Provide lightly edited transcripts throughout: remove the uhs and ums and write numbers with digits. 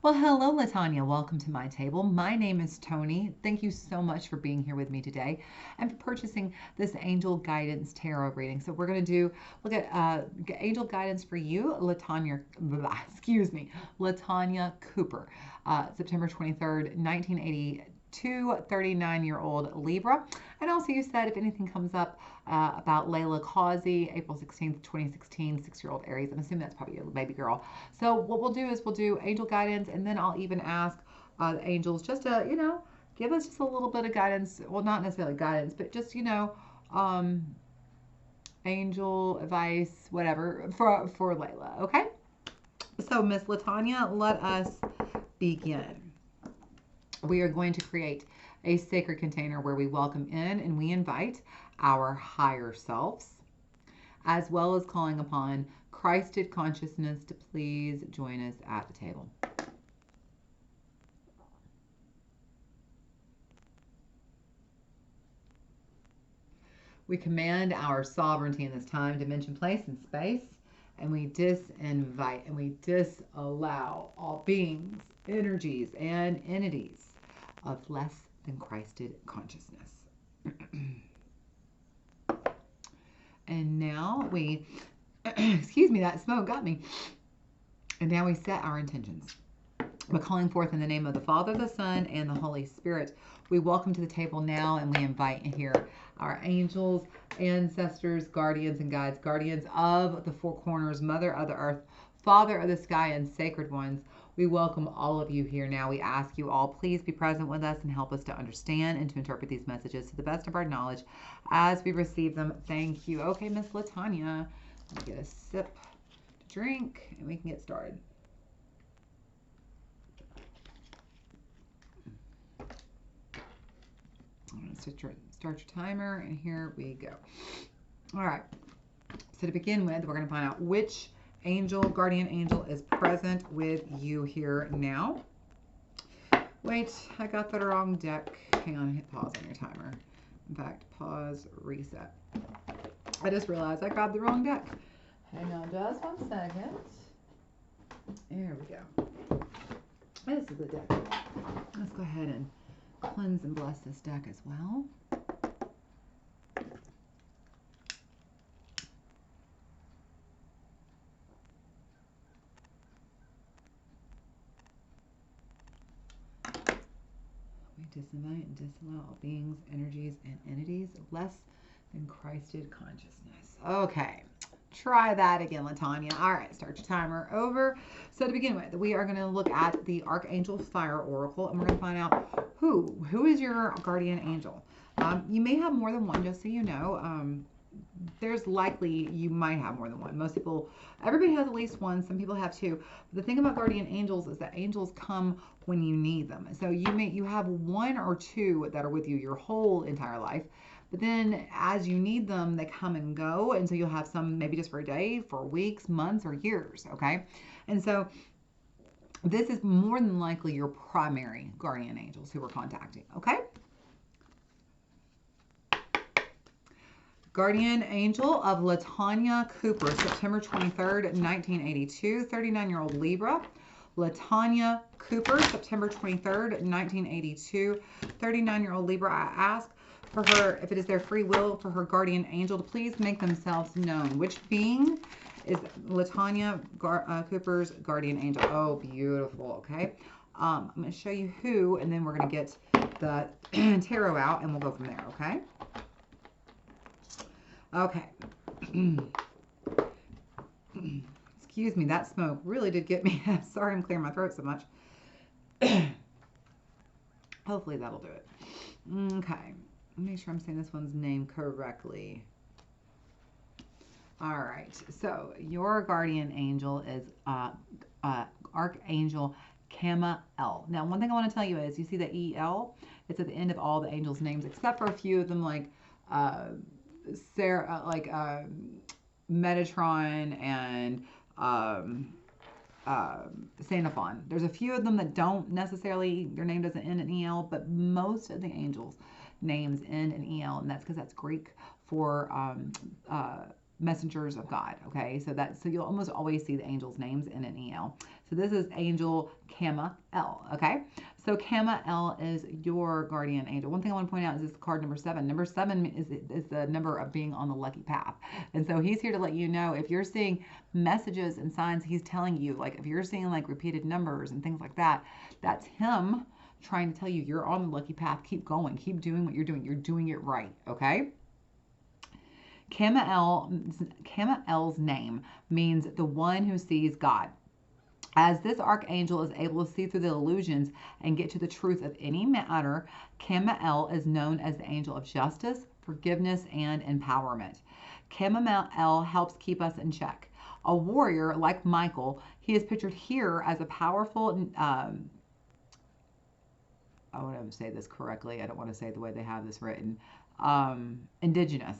Well, hello, LaTonya. Welcome to my table. My name is Toni. Thank you so much for being here with me today and for purchasing this Angel Guidance Tarot reading. So we're going to look at Angel Guidance for you, LaTonya, excuse me, LaTonya Cooper, September 23rd, 1982, 39-year-old Libra. And also you said if anything comes up about Layla Causey, April 16th, 2016, 6-year-old Aries. I'm assuming that's probably a baby girl. So what we'll do is we'll do angel guidance, and then I'll even ask the angels just to, give us just a little bit of guidance. Well, not necessarily guidance, but just, angel advice, whatever, for Layla, okay? So, Miss LaTonya, let us begin. We are going to create a sacred container where we welcome in and we invite our higher selves, as well as calling upon Christed consciousness to please join us at the table. We command our sovereignty in this time, dimension, place, and space, and we disinvite and we disallow all beings, energies, and entities of less than Christed consciousness. And now we, excuse me, that smoke got me. And now we set our intentions. We're calling forth in the name of the Father, the Son, and the Holy Spirit. We welcome to the table now, and we invite here our angels, ancestors, guardians, and guides, guardians of the four corners, Mother of the Earth, Father of the sky, and sacred ones. We welcome all of you here now. We ask you all, please be present with us and help us to understand and to interpret these messages to the best of our knowledge as we receive them. Thank you. Okay, Miss LaTonya, let me get a sip to drink and we can get started. I'm going to start your timer, and here we go. All right. So to begin with, we're going to find out which angel, guardian angel, is present with you here now. Wait, I got the wrong deck. Hang on, hit pause on your timer. In fact, pause, reset. I just realized I grabbed the wrong deck. Hang on just 1 second. There we go. This is the deck. Let's go ahead and cleanse and bless this deck as well. Disinvite and disallow all beings, energies, and entities less than Christed consciousness. Okay, try that again, LaTonya. All right, start your timer over. So to begin with, we are going to look at the Archangel Fire Oracle, and we're going to find out who is your guardian angel. You may have more than one, just so you know. There's likely you might have more than one. Most people, everybody has at least one. Some people have two. But the thing about guardian angels is that angels come when you need them. So you have one or two that are with you your whole entire life. But then as you need them, they come and go. And so you'll have some maybe just for a day, for weeks, months, or years. Okay. And so this is more than likely your primary guardian angels who we're contacting. Okay. Guardian angel of LaTonya Cooper, September 23rd, 1982, 39-year-old Libra. LaTonya Cooper, September 23rd, 1982, 39-year-old Libra. I ask for her, if it is their free will, for her guardian angel to please make themselves known. Which being is LaTonya Cooper's guardian angel? Oh, beautiful. Okay. I'm going to show you who, and then we're going to get the tarot out, and we'll go from there. Okay. Okay. Excuse me, that smoke really did get me. Sorry I'm clearing my throat so much. Hopefully that'll do it. Okay. Make sure I'm saying this one's name correctly. All right. So your guardian angel is Archangel Camael. Now, one thing I want to tell you is you see the EL? It's at the end of all the angels' names, except for a few of them like Sarah, Metatron and Xenophon. There's a few of them that don't necessarily, their name doesn't end in EL, but most of the angels' names end in EL, and that's because that's Greek for messengers of God. Okay, so you'll almost always see the angels' names end in EL. So this is Angel Kama L, okay? So Kama L is your guardian angel. One thing I want to point out is this card number 7. Number 7 is the number of being on the lucky path. And so he's here to let you know if you're seeing messages and signs, he's telling you, like if you're seeing like repeated numbers and things like that, that's him trying to tell you you're on the lucky path. Keep going. Keep doing what you're doing. You're doing it right, okay? Kama L's name means the one who sees God. As this archangel is able to see through the illusions and get to the truth of any matter, Kama L is known as the angel of justice, forgiveness, and empowerment. Kama L helps keep us in check. A warrior like Michael, he is pictured here as a powerful, I want to say this correctly. I don't want to say it the way they have this written. Indigenous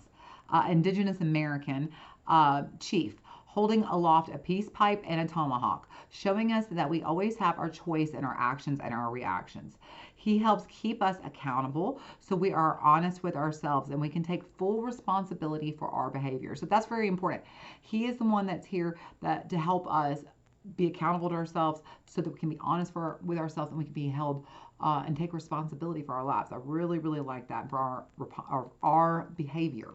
American chief, holding aloft a peace pipe and a tomahawk, showing us that we always have our choice in our actions and our reactions. He helps keep us accountable so we are honest with ourselves and we can take full responsibility for our behavior. So that's very important. He is the one that's here to help us be accountable to ourselves so that we can be honest with ourselves and we can be held and take responsibility for our lives. I really, really like that for our behavior.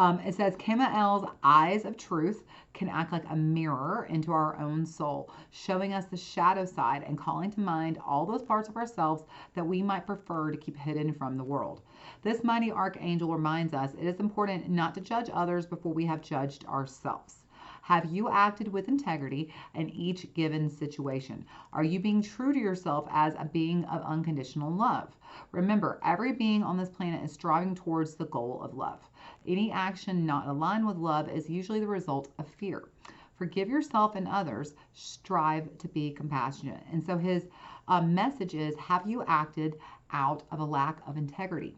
It says Kama L's eyes of truth can act like a mirror into our own soul, showing us the shadow side and calling to mind all those parts of ourselves that we might prefer to keep hidden from the world. This mighty archangel reminds us it is important not to judge others before we have judged ourselves. Have you acted with integrity in each given situation? Are you being true to yourself as a being of unconditional love? Remember, every being on this planet is striving towards the goal of love. Any action not aligned with love is usually the result of fear. Forgive yourself and others. Strive to be compassionate. And so his message is, have you acted out of a lack of integrity?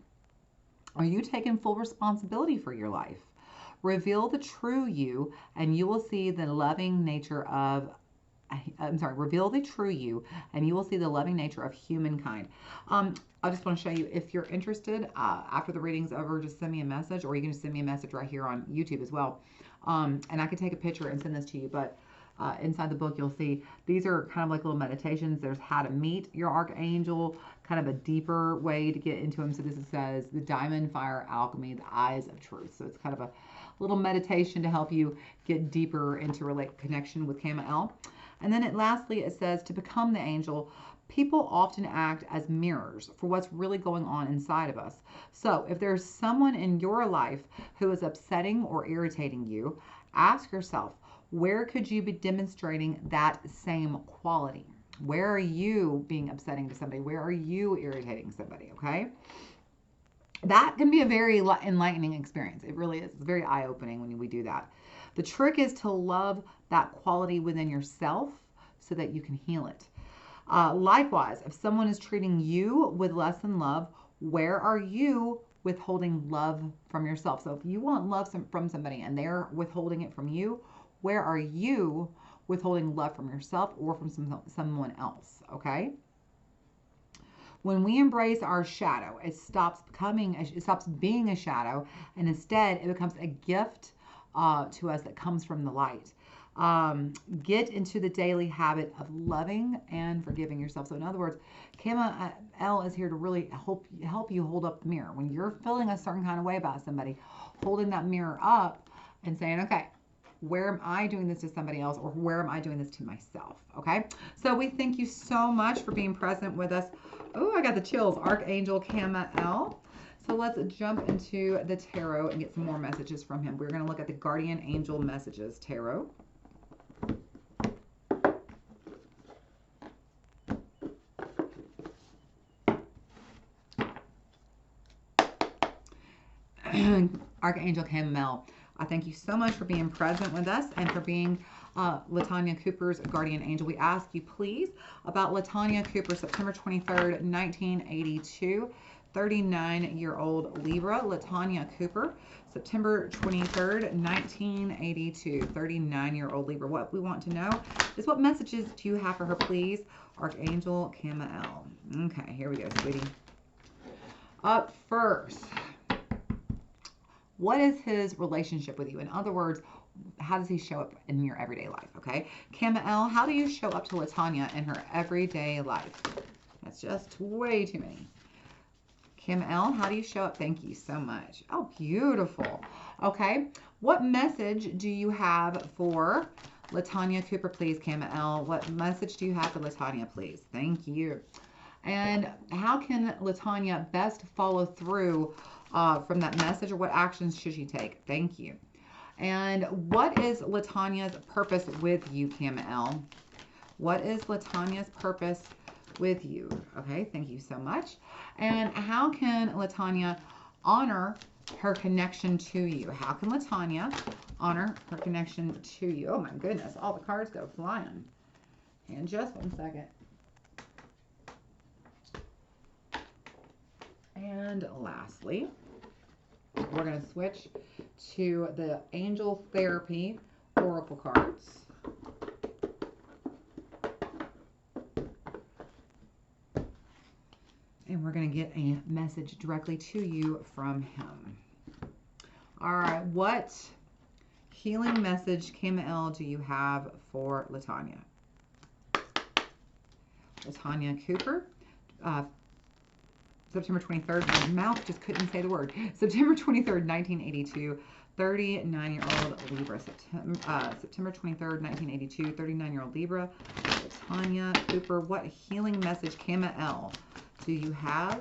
Are you taking full responsibility for your life? Reveal the true you, and you will see the loving nature of reveal the true you, and you will see the loving nature of humankind. I just want to show you, if you're interested, after the reading's over, just send me a message, or you can just send me a message right here on YouTube as well. And I can take a picture and send this to you, but inside the book, you'll see these are kind of like little meditations. There's how to meet your archangel, kind of a deeper way to get into him. So this says the diamond fire alchemy, the eyes of truth. So it's kind of a little meditation to help you get deeper into connection with Kama L. And then lastly, it says to become the angel, people often act as mirrors for what's really going on inside of us. So if there's someone in your life who is upsetting or irritating you, ask yourself, where could you be demonstrating that same quality? Where are you being upsetting to somebody? Where are you irritating somebody? Okay. That can be a very enlightening experience. It really is. It's very eye-opening when we do that. The trick is to love that quality within yourself so that you can heal it. Likewise, if someone is treating you with less than love, where are you withholding love from yourself? So if you want love from somebody and they're withholding it from you, where are you withholding love from yourself or from someone else? Okay. When we embrace our shadow, it stops being a shadow, and instead it becomes a gift to us that comes from the light. Get into the daily habit of loving and forgiving yourself. So in other words, Kama L is here to really help you hold up the mirror. When you're feeling a certain kind of way about somebody, holding that mirror up and saying, okay, where am I doing this to somebody else, or where am I doing this to myself? Okay. So we thank you so much for being present with us. Oh, I got the chills. Archangel Kama L. So let's jump into the tarot and get some more messages from him. We're going to look at the Guardian Angel Messages Tarot. Archangel Kama L, I thank you so much for being present with us and for being LaTonya Cooper's guardian angel. We ask you, please, about LaTonya Cooper, September 23rd, 1982, 39-year-old Libra. LaTonya Cooper, September 23rd, 1982, 39-year-old Libra. What we want to know is, what messages do you have for her, please? Archangel Kama L. Okay, here we go, sweetie. Up first, what is his relationship with you? In other words, how does he show up in your everyday life? Okay. Camael, how do you show up to LaTonya in her everyday life? That's just way too many. Camael, how do you show up? Thank you so much. Oh, beautiful. Okay. What message do you have for LaTonya Cooper, please, Camael? What message do you have for LaTonya, please? Thank you. And how can LaTonya best follow through from that message, or what actions should she take? Thank you. And what is LaTonya's purpose with you, Camael? What is LaTonya's purpose with you? Okay, thank you so much. And how can LaTonya honor her connection to you? How can LaTonya honor her connection to you? Oh my goodness, all the cards go flying. And just one second. And lastly, we're going to switch to the Angel Therapy Oracle cards. And we're going to get a message directly to you from him. All right, what healing message, Camael, do you have for LaTonya? LaTonya Cooper, September 23rd, my mouth just couldn't say the word. September 23rd, 1982, 39-year-old Libra. September 23rd, 1982, 39-year-old Libra. LaTonya Cooper, what healing message, Camael, do you have?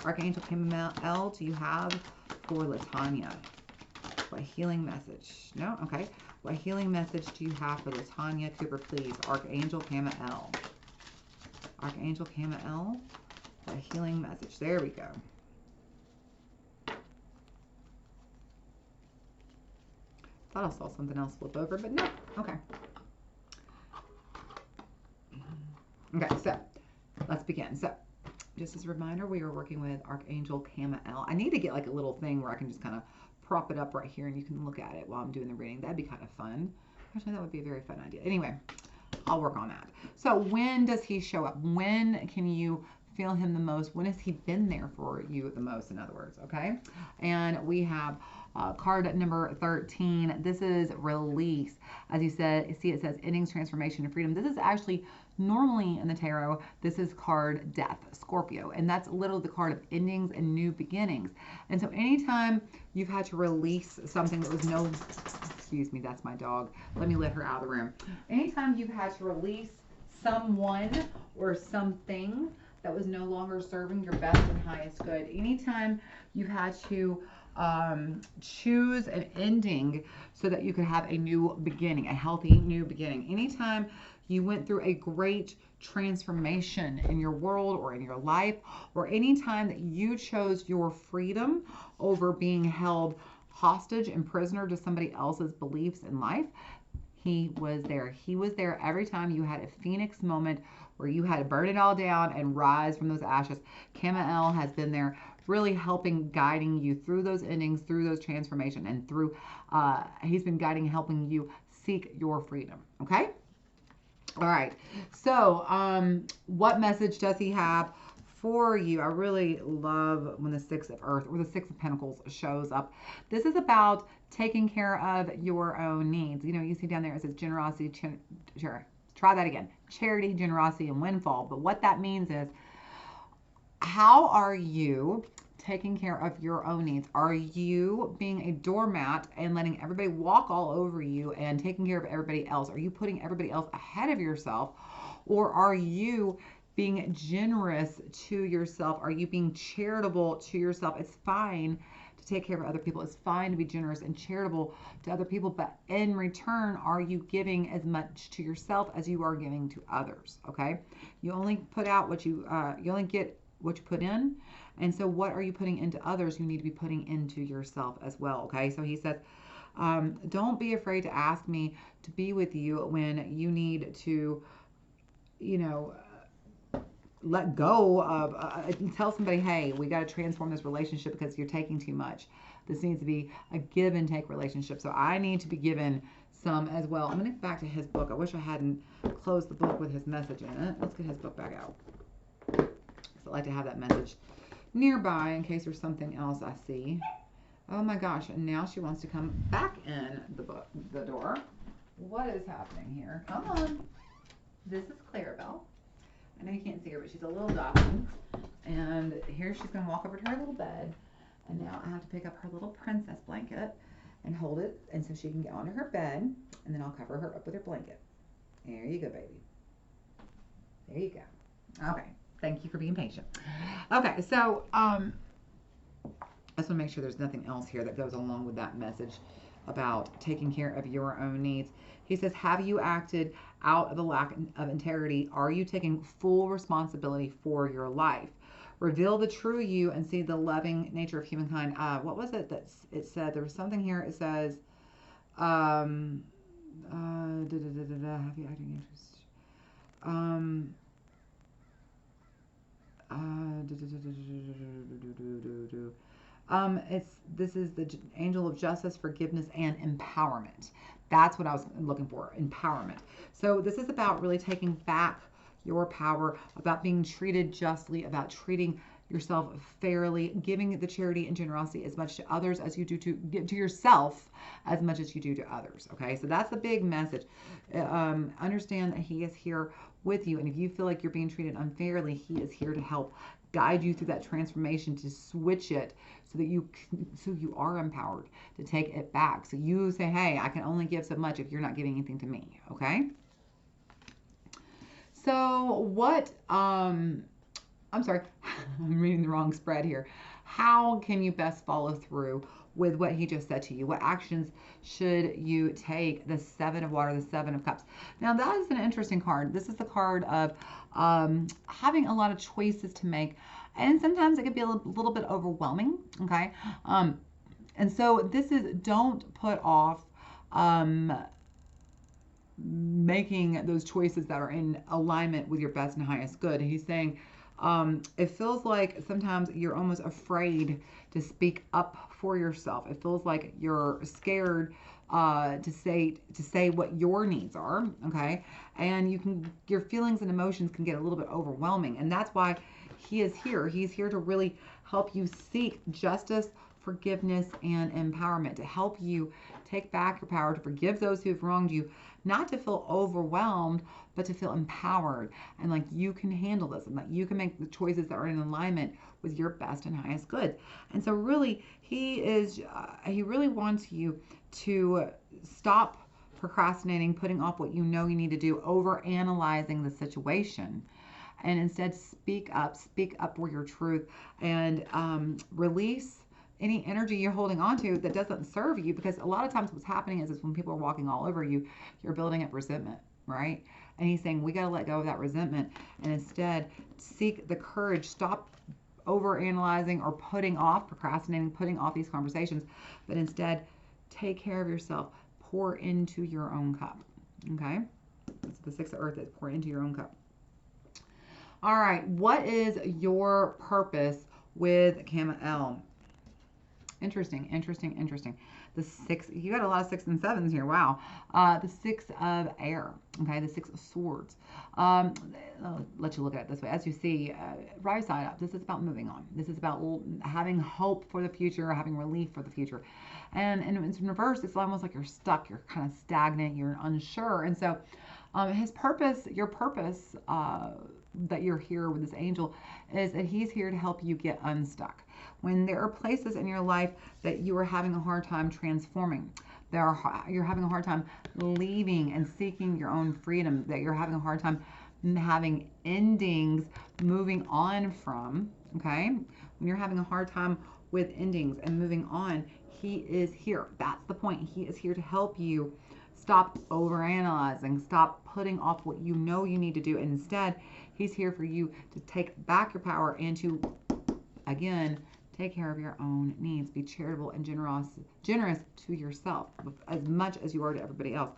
Archangel Camael, do you have for LaTonya? What healing message? No? Okay. What healing message do you have for LaTonya Cooper, please? Archangel Camael. Archangel Camael. A healing message. There we go. Thought I saw something else flip over, but no. Okay. Okay, so let's begin. So just as a reminder, we are working with Archangel Camael. I need to get like a little thing where I can just kind of prop it up right here and you can look at it while I'm doing the reading. That'd be kind of fun. Actually, that would be a very fun idea. Anyway, I'll work on that. So when does he show up? When can you feel him the most? When has he been there for you the most, in other words? Okay. And we have card number 13. This is release. As you said, see, it says endings, transformation, and freedom. This is actually normally in the tarot, this is card death, Scorpio. And that's literally the card of endings and new beginnings. And so anytime you've had to release something that was no, excuse me, that's my dog. Let me let her out of the room. Anytime you've had to release someone or something that was no longer serving your best and highest good. Anytime you've had to choose an ending so that you could have a new beginning, a healthy new beginning. Anytime you went through a great transformation in your world or in your life, or anytime that you chose your freedom over being held hostage and prisoner to somebody else's beliefs in life, he was there. He was there every time you had a phoenix moment where you had to burn it all down and rise from those ashes. Camael has been there, really helping, guiding you through those endings, through those transformation, and through, he's been guiding, helping you seek your freedom. Okay? All right. So, what message does he have for you? I really love when the Six of Earth or the Six of Pentacles shows up. This is about taking care of your own needs. You know, you see down there, it says generosity, try that again. Charity, generosity, and windfall. But what that means is, how are you taking care of your own needs? Are you being a doormat and letting everybody walk all over you and taking care of everybody else? Are you putting everybody else ahead of yourself? Or are you being generous to yourself? Are you being charitable to yourself? It's fine to take care of other people. It's fine to be generous and charitable to other people, but in return, are you giving as much to yourself as you are giving to others? Okay, you only put out what you only get what you put in, and so what are you putting into others? You need to be putting into yourself as well. Okay, so he says, don't be afraid to ask me to be with you when you need to, you know, let go of, tell somebody, hey, we got to transform this relationship because you're taking too much. This needs to be a give and take relationship. So I need to be given some as well. I'm going to get back to his book. I wish I hadn't closed the book with his message in it. Let's get his book back out. So I like to have that message nearby in case there's something else I see Oh my gosh, and now she wants to come back in the door. What is happening here? Come on. This is Clarabelle. I know you can't see her, but she's a little dachshund. And here she's going to walk over to her little bed. And now I have to pick up her little princess blanket and hold it, and so she can get onto her bed. And then I'll cover her up with her blanket. There you go, baby. There you go. Okay. Thank you for being patient. Okay, so I just want to make sure there's nothing else here that goes along with that message about taking care of your own needs. He says, have you acted out of a lack of integrity? Are you taking full responsibility for your life? Reveal the true you and see the loving nature of humankind. What was it that it said? There was something here. It says, have you acting interest? This is the angel of justice, forgiveness, and empowerment. That's what I was looking for, empowerment. So this is about really taking back your power, about being treated justly, about treating yourself fairly, giving the charity and generosity as much to others as you do to yourself, as much as you do to others. Okay, so that's the big message. Understand that he is here with you, and if you feel like you're being treated unfairly, he is here to help guide you through that transformation, to switch it so that you are empowered to take it back. So you say, hey, I can only give so much if you're not giving anything to me. Okay. So what, I'm sorry, I'm reading the wrong spread here. How can you best follow through with what he just said to you? What actions should you take? The Seven of Water, the Seven of Cups. Now that is an interesting card. This is the card of having a lot of choices to make. And sometimes it can be a little bit overwhelming, okay? And so this is, don't put off making those choices that are in alignment with your best and highest good. He's saying, it feels like sometimes you're almost afraid to speak up for yourself. It feels like you're scared to say what your needs are, okay? And your feelings and emotions can get a little bit overwhelming, and that's why he is here. He's here to really help you seek justice, forgiveness, and empowerment, to help you take back your power, to forgive those who have wronged you, not to feel overwhelmed, but to feel empowered and like you can handle this and that you can make the choices that are in alignment with your best and highest good. And so really, he really wants you to stop procrastinating, putting off what you know you need to do, over analyzing the situation, and instead speak up for your truth, and release any energy you're holding on to that doesn't serve you. Because a lot of times what's happening is when people are walking all over you, you're building up resentment, right? And he's saying we got to let go of that resentment and instead seek the courage. Stop over analyzing or procrastinating, putting off these conversations, but instead take care of yourself. Pour into your own cup. Okay? That's the Six of Earth, is pour into your own cup. All right, what is your purpose with Camael? Interesting. The six, you got a lot of 6 and 7s here. Wow. The 6 of air. Okay, the 6 of swords. I'll let you look at it this way. As you see, right side up, this is about moving on. This is about having hope for the future, having relief for the future. And in reverse, it's almost like you're stuck. You're kind of stagnant. You're unsure. And so his purpose, your purpose, that you're here with this angel, is that he's here to help you get unstuck. When there are places in your life that you are having a hard time transforming, you're having a hard time leaving and seeking your own freedom, that you're having a hard time having endings, moving on from, okay? When you're having a hard time with endings and moving on, he is here. That's the point. He is here to help you stop overanalyzing, stop putting off what you know you need to do, and instead, he's here for you to take back your power and to, again, take care of your own needs. Be charitable and generous to yourself as much as you are to everybody else.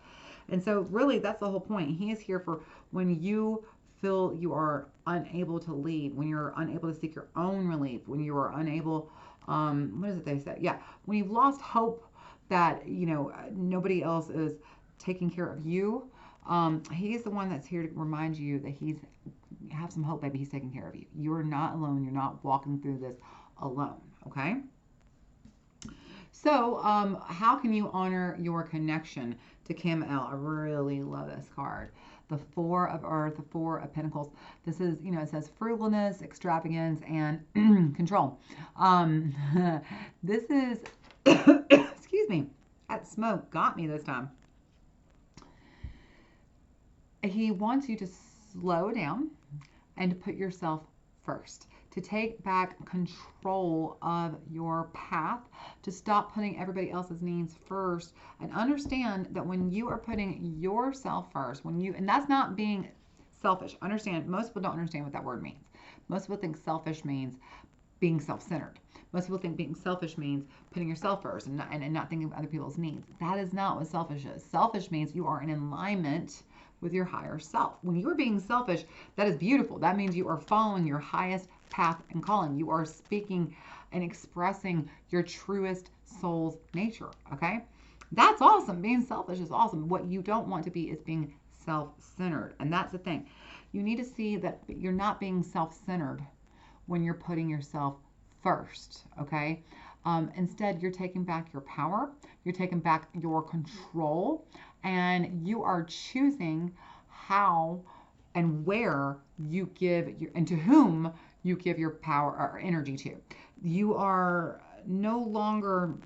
And so really, that's the whole point. He is here for when you feel you are unable to lead, when you're unable to seek your own relief, when you are unable, what is it they say? Yeah, when you've lost hope that, nobody else is taking care of you. He's the one that's here to remind you that have some hope, baby. He's taking care of you. You're not alone. You're not walking through this alone. Okay. So, how can you honor your connection to Camael? I really love this card. The Four of Earth, the Four of Pentacles. This is, it says frugalness, extravagance, and control. This is, excuse me, that smoke got me this time. He wants you to slow down and to put yourself first, to take back control of your path, to stop putting everybody else's needs first, and understand that when you are putting yourself first, and that's not being selfish. Understand, most people don't understand what that word means. Most people think selfish means being self-centered. Most people think being selfish means putting yourself first and not thinking of other people's needs. That is not what selfish is. Selfish means you are in alignment with your higher self. When you are being selfish, that is beautiful. That means you are following your highest path and calling. You are speaking and expressing your truest soul's nature, okay? That's awesome. Being selfish is awesome. What you don't want to be is being self-centered. And that's the thing. You need to see that you're not being self-centered when you're putting yourself first, okay? Instead, you're taking back your power, you're taking back your control, and you are choosing how and where you give your, and to whom you give your power or energy to. You are no longer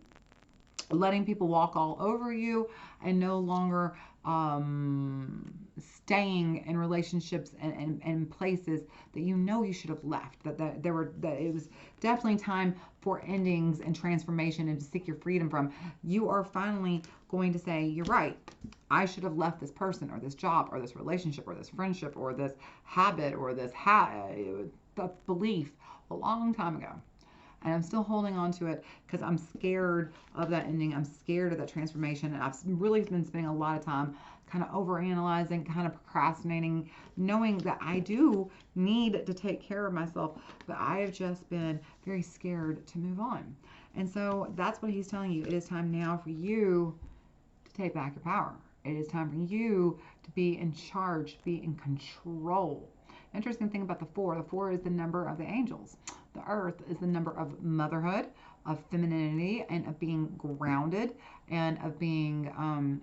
letting people walk all over you, and no longer staying in relationships and places that you should have left. That it was definitely time for endings and transformation and to seek your freedom from. You are finally going to say, you're right. I should have left this person or this job or this relationship or this friendship or this habit or this belief a long time ago. And I'm still holding on to it because I'm scared of that ending. I'm scared of that transformation. And I've really been spending a lot of time kind of overanalyzing, kind of procrastinating, knowing that I do need to take care of myself. But I have just been very scared to move on. And so that's what he's telling you. It is time now for you to take back your power. It is time for you to be in charge, to be in control. Interesting thing about the four is the number of the angels. The earth is the number of motherhood, of femininity, and of being grounded, and of being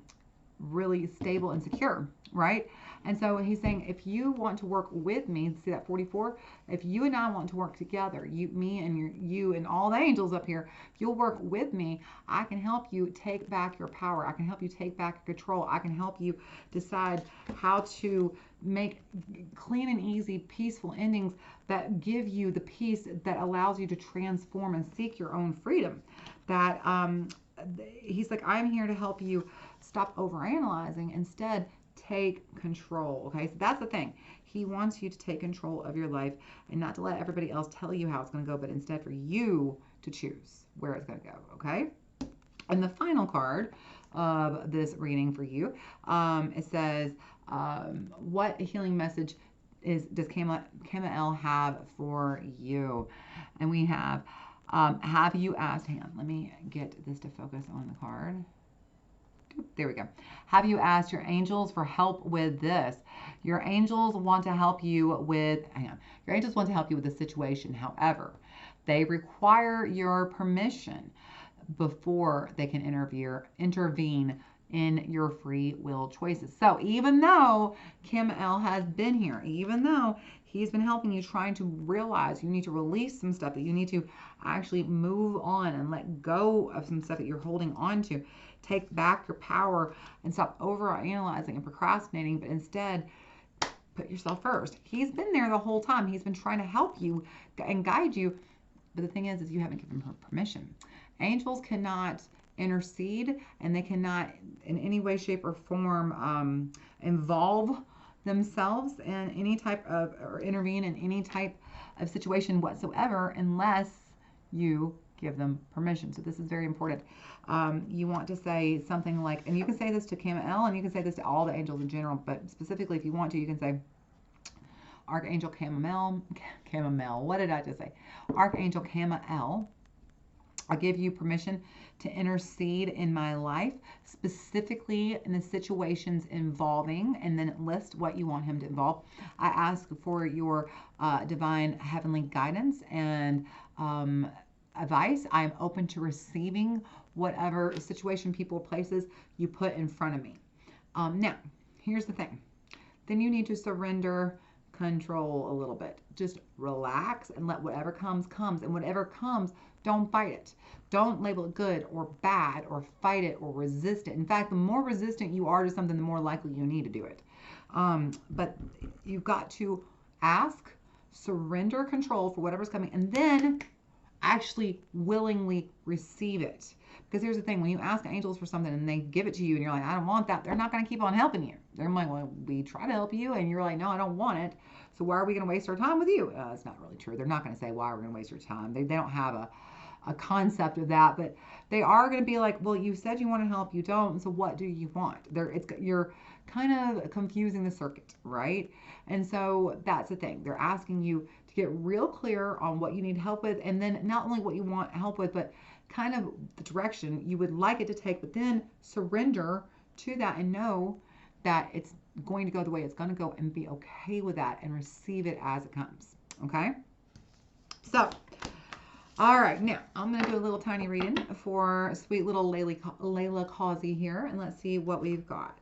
really stable and secure, right? And so he's saying, if you want to work with me, see that 44? If you and I want to work together, me and you and all the angels up here, if you'll work with me, I can help you take back your power. I can help you take back your control. I can help you decide how to make clean and easy, peaceful endings that give you the peace that allows you to transform and seek your own freedom. That he's like, I'm here to help you stop overanalyzing. Instead, take control. Okay, so that's the thing. He wants you to take control of your life and not to let everybody else tell you how it's going to go, but instead for you to choose where it's going to go. Okay, and the final card of this reading for you, it says, what healing message does Camael have for you? And we have you asked, hang on, let me get this to focus on the card. There we go. Have you asked your angels for help with this? Your angels want to help you with, your angels want to help you with the situation. However, they require your permission before they can intervene in your free will choices. So even though Camael has been here, even though he's been helping you, trying to realize you need to release some stuff, that you need to actually move on and let go of some stuff that you're holding on to, take back your power and stop overanalyzing and procrastinating, but instead put yourself first. He's been there the whole time. He's been trying to help you and guide you, but the thing is you haven't given him permission. Angels cannot intercede, and they cannot in any way, shape, or form involve themselves in any type of, or intervene in any type of situation whatsoever unless you give them permission. So this is very important. You want to say something like, and you can say this to Camael, and you can say this to all the angels in general, but specifically if you want to, you can say, Archangel Camael, what did I just say? Archangel Camael, I give you permission to intercede in my life, specifically in the situations involving, and then list what you want him to involve. I ask for your divine heavenly guidance and advice. I'm open to receiving whatever situation, people, places you put in front of me. Now, here's the thing. Then you need to surrender control a little bit. Just relax and let whatever comes, comes. And whatever comes, don't fight it. Don't label it good or bad or fight it or resist it. In fact, the more resistant you are to something, the more likely you need to do it. But you've got to ask, surrender control for whatever's coming, and then actually willingly receive it. Because here's the thing, when you ask angels for something and they give it to you and you're like, I don't want that, they're not going to keep on helping you. They're like, well, we try to help you, and you're like, no, I don't want it. So why are we going to waste our time with you? It's not really true. They're not going to say, why are we going to waste your time? They don't have a concept of that, but they are going to be like, well, you said you want to help, you don't, so what do you want? You're kind of confusing the circuit, right? And so that's the thing. They're asking you to get real clear on what you need help with, and then not only what you want help with, but kind of the direction you would like it to take, but then surrender to that and know that it's going to go the way it's going to go, and be okay with that and receive it as it comes. Okay? So, all right, now I'm going to do a little tiny reading for sweet little Layla Causey here, and let's see what we've got.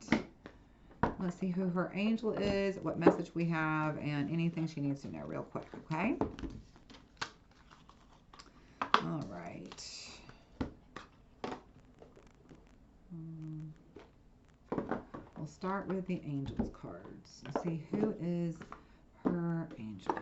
Let's see who her angel is, what message we have, and anything she needs to know real quick, okay? All right. We'll start with the angels cards. Let's see who is her angel.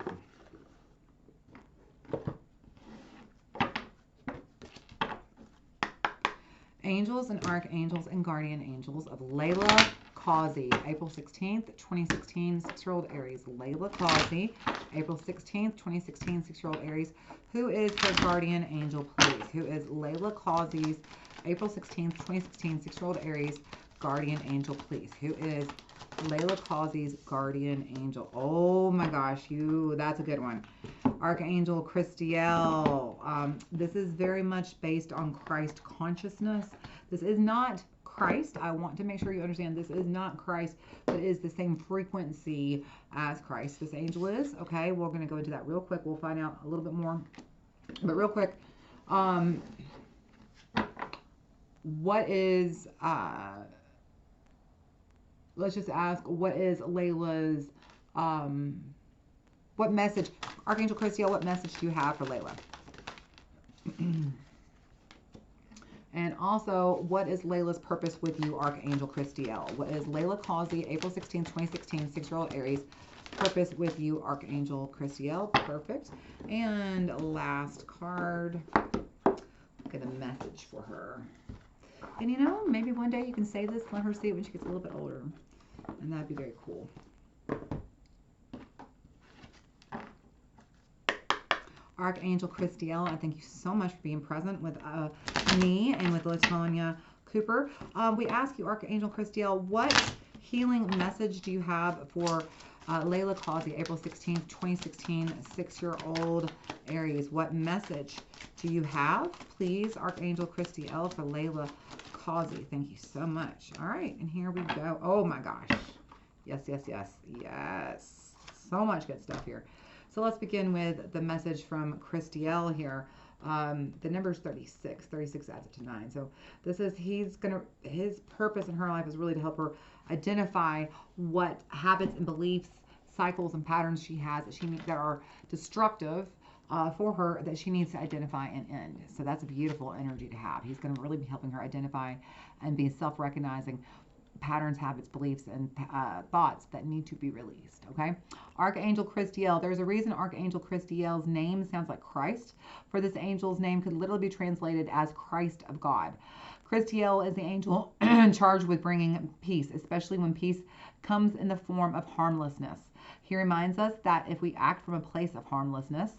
Angels and archangels and guardian angels of Layla Causey, April 16th, 2016, 6-year-old Aries. Layla Causey, April 16th, 2016, 6-year-old Aries. Who is her guardian angel, please? Who is Layla Causey's April 16th, 2016, 6-year-old Aries guardian angel, please? Who is Layla Causey's guardian angel? Oh my gosh, that's a good one. Archangel Christiel. This is very much based on Christ consciousness. This is not Christ. I want to make sure you understand this is not Christ, but it is the same frequency as Christ. This angel is. Okay, we're going to go into that real quick. We'll find out a little bit more. But real quick, what is, let's just ask, what is Layla's, what message, Archangel Christiel, what message do you have for Layla? And also, what is Layla's purpose with you, Archangel Christiel? What is Layla Causey, April 16, 2016, 6-year-old Aries, purpose with you, Archangel Christiel? Perfect. And last card, get a message for her. And you know, maybe one day you can say this, let her see it when she gets a little bit older. And that'd be very cool. Archangel Christiel, I thank you so much for being present with me and with LaTonya Cooper. We ask you, Archangel Christiel, what healing message do you have for Layla Causey, April 16th, 2016, 6-year-old Aries? What message do you have, please, Archangel Christiel, for Layla Causey? Thank you so much. All right, and here we go. Oh my gosh. Yes, yes, yes, yes. So much good stuff here. So let's begin with the message from Christiel here. The number is 36. 36 adds up to 9. So this is, his purpose in her life is really to help her identify what habits and beliefs, cycles and patterns she has that are destructive for her, that she needs to identify and end. So that's a beautiful energy to have. He's going to really be helping her identify and be self-recognizing patterns, habits, beliefs, and thoughts that need to be released, okay? Archangel Christiel. There's a reason Archangel Christiel's name sounds like Christ, for this angel's name could literally be translated as Christ of God. Christiel is the angel charged with bringing peace, especially when peace comes in the form of harmlessness. He reminds us that if we act from a place of harmlessness,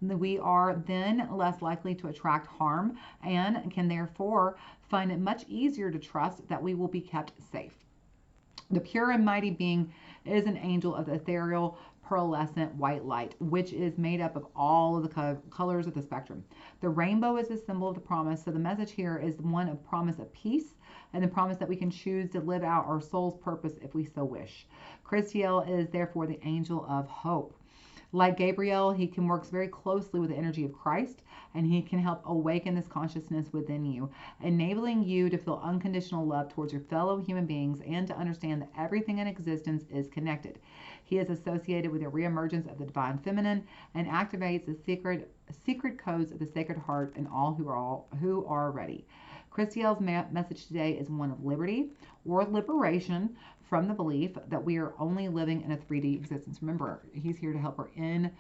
we are then less likely to attract harm and can therefore find it much easier to trust that we will be kept safe. The pure and mighty being is an angel of the ethereal, pearlescent white light, which is made up of all of the colors of the spectrum. The rainbow is a symbol of the promise, so the message here is one of promise of peace and the promise that we can choose to live out our soul's purpose if we so wish. Christiel is therefore the angel of hope. Like Gabriel, he can work very closely with the energy of Christ, and he can help awaken this consciousness within you, enabling you to feel unconditional love towards your fellow human beings and to understand that everything in existence is connected. He is associated with the reemergence of the divine feminine and activates the secret codes of the Sacred Heart in all who are ready. Christiel's message today is one of liberty or liberation from the belief that we are only living in a 3D existence. Remember, he's here to help her in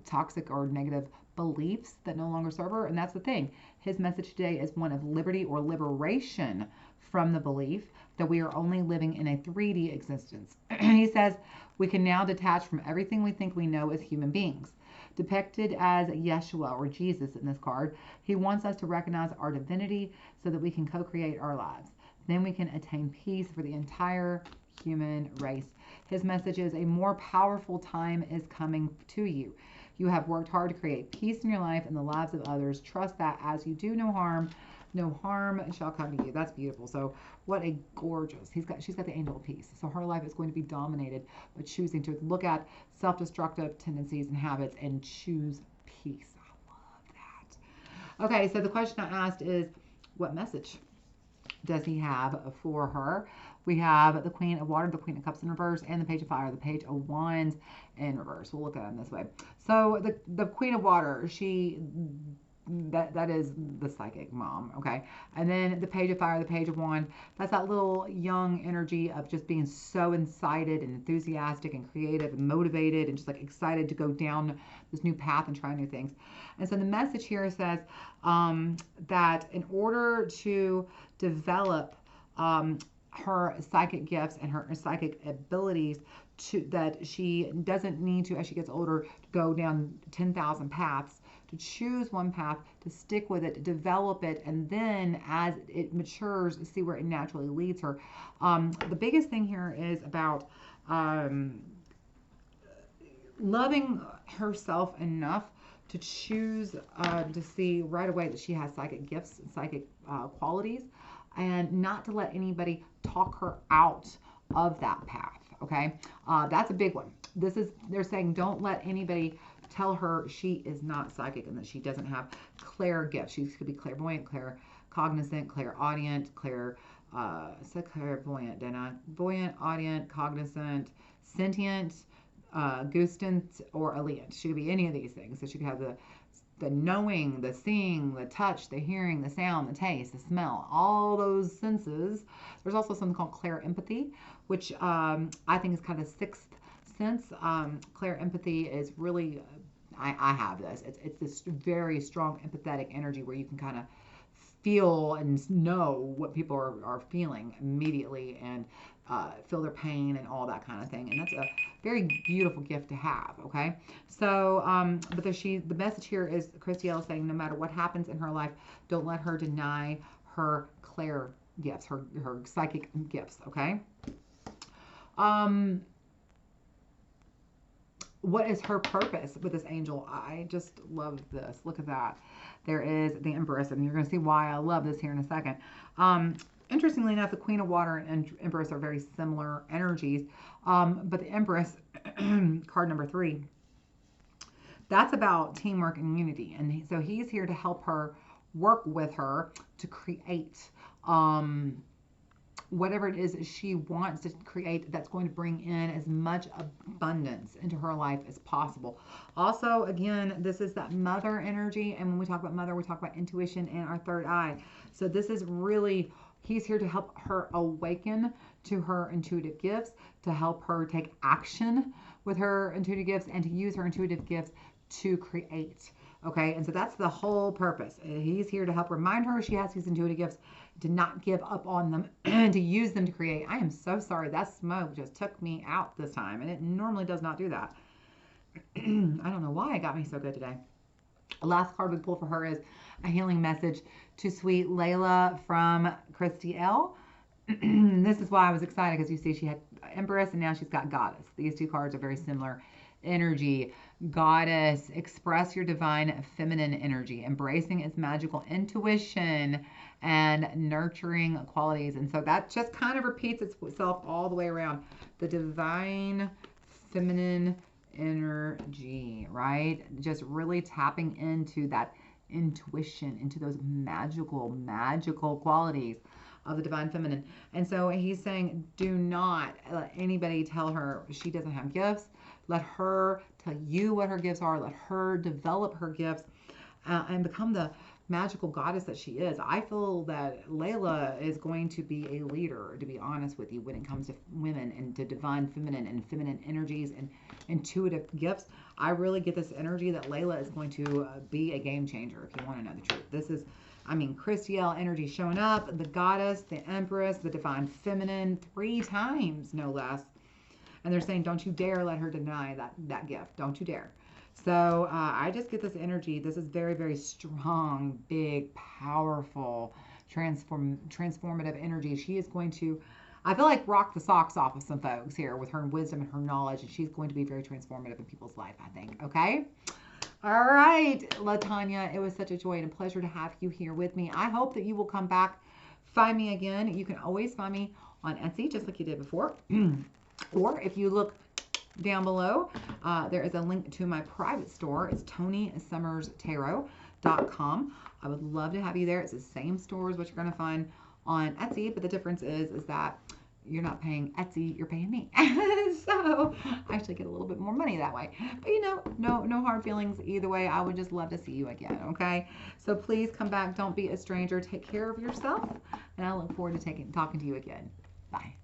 toxic or negative beliefs that no longer serve her. And that's the thing. His message today is one of liberty or liberation from the belief that we are only living in a 3D existence. He says we can now detach from everything we think we know as human beings. Depicted as Yeshua or Jesus in this card, he wants us to recognize our divinity so that we can co-create our lives. Then we can attain peace for the entire human race. His message is a more powerful time is coming to you. You have worked hard to create peace in your life and the lives of others. Trust that as you do no harm shall come to you. That's beautiful. So what a gorgeous, she's got the angel of peace. So her life is going to be dominated by choosing to look at self-destructive tendencies and habits and choose peace. I love that. Okay, so the question I asked is, what message does he have for her? We have the Queen of Water, the Queen of Cups in reverse, and the Page of Fire, the Page of Wands in reverse. We'll look at them this way. So the Queen of Water, that is the psychic mom, okay? And then the Page of Fire, the Page of Wands, that's that little young energy of just being so excited and enthusiastic and creative and motivated and just like excited to go down this new path and try new things. And so the message here says that in order to develop her psychic gifts and her psychic abilities, that she doesn't need to, as she gets older, to go down 10,000 paths, to choose one path, to stick with it, to develop it, and then as it matures, see where it naturally leads her. The biggest thing here is about loving herself enough to choose to see right away that she has psychic gifts and psychic qualities, and not to let anybody talk her out of that path. Okay, that's a big one. They're saying don't let anybody tell her she is not psychic and that she doesn't have clair gifts. She could be clairvoyant, claircognizant, clairaudient, clairvoyant, voyant, audient, cognizant, sentient, gustant, or alient. She could be any of these things. So she could have the knowing, the seeing, the touch, the hearing, the sound, the taste, the smell, all those senses. There's also something called clair empathy, which I think is kind of sixth sense. Clair empathy is really, I have this. It's this very strong empathetic energy where you can kind of feel and know what people are feeling immediately and feel their pain and all that kind of thing. And that's a very beautiful gift to have, okay? So, but the message here is Christiel is saying no matter what happens in her life, don't let her deny her clair gifts, her psychic gifts, okay? What is her purpose with this angel? I just love this. Look at that. There is the Empress, and you're going to see why I love this here in a second. Interestingly enough, the Queen of Water and Empress are very similar energies, but the Empress, card number 3, that's about teamwork and unity. And so he's here to help her, work with her to create whatever it is she wants to create that's going to bring in as much abundance into her life as possible. Also, again, this is that mother energy. And when we talk about mother, we talk about intuition and our third eye. So this is really, he's here to help her awaken to her intuitive gifts, to help her take action with her intuitive gifts, and to use her intuitive gifts to create. Okay, and so that's the whole purpose. He's here to help remind her she has these intuitive gifts, to not give up on them, and to use them to create. I am so sorry. That smoke just took me out this time, and it normally does not do that. I don't know why it got me so good today. The last card we pull for her is a healing message to sweet Layla from Christiel. This is why I was excited, because you see she had Empress and now she's got Goddess. These two cards are very similar energy. Goddess, express your divine feminine energy, embracing its magical intuition and nurturing qualities. And so that just kind of repeats itself all the way around. The divine feminine energy, right? Just really tapping into that intuition, into those magical qualities of the divine feminine. And so he's saying, do not let anybody tell her she doesn't have gifts. Let her tell you what her gifts are. Let her develop her gifts and become the magical goddess that she is. I feel that Layla is going to be a leader, to be honest with you, when it comes to women and to divine feminine and feminine energies and intuitive gifts. I really get this energy that Layla is going to be a game changer, if you want to know the truth. This is, I mean, Christiel energy showing up, the goddess, the empress, the divine feminine, 3 times, no less. And they're saying, don't you dare let her deny that gift. Don't you dare. So I just get this energy. This is very, very strong, big, powerful, transformative energy. She is going to, I feel like, rock the socks off of some folks here with her wisdom and her knowledge. And she's going to be very transformative in people's life, I think. Okay? All right, LaTonya, it was such a joy and a pleasure to have you here with me. I hope that you will come back, find me again. You can always find me on Etsy, just like you did before. Or if you look down below, there is a link to my private store. It's ToniSummersTarot.com. I would love to have you there. It's the same store as what you're going to find on Etsy, but the difference is that you're not paying Etsy, you're paying me. So I actually get a little bit more money that way. But you know, no hard feelings either way. I would just love to see you again, okay? So please come back. Don't be a stranger. Take care of yourself, and I look forward to talking to you again. Bye.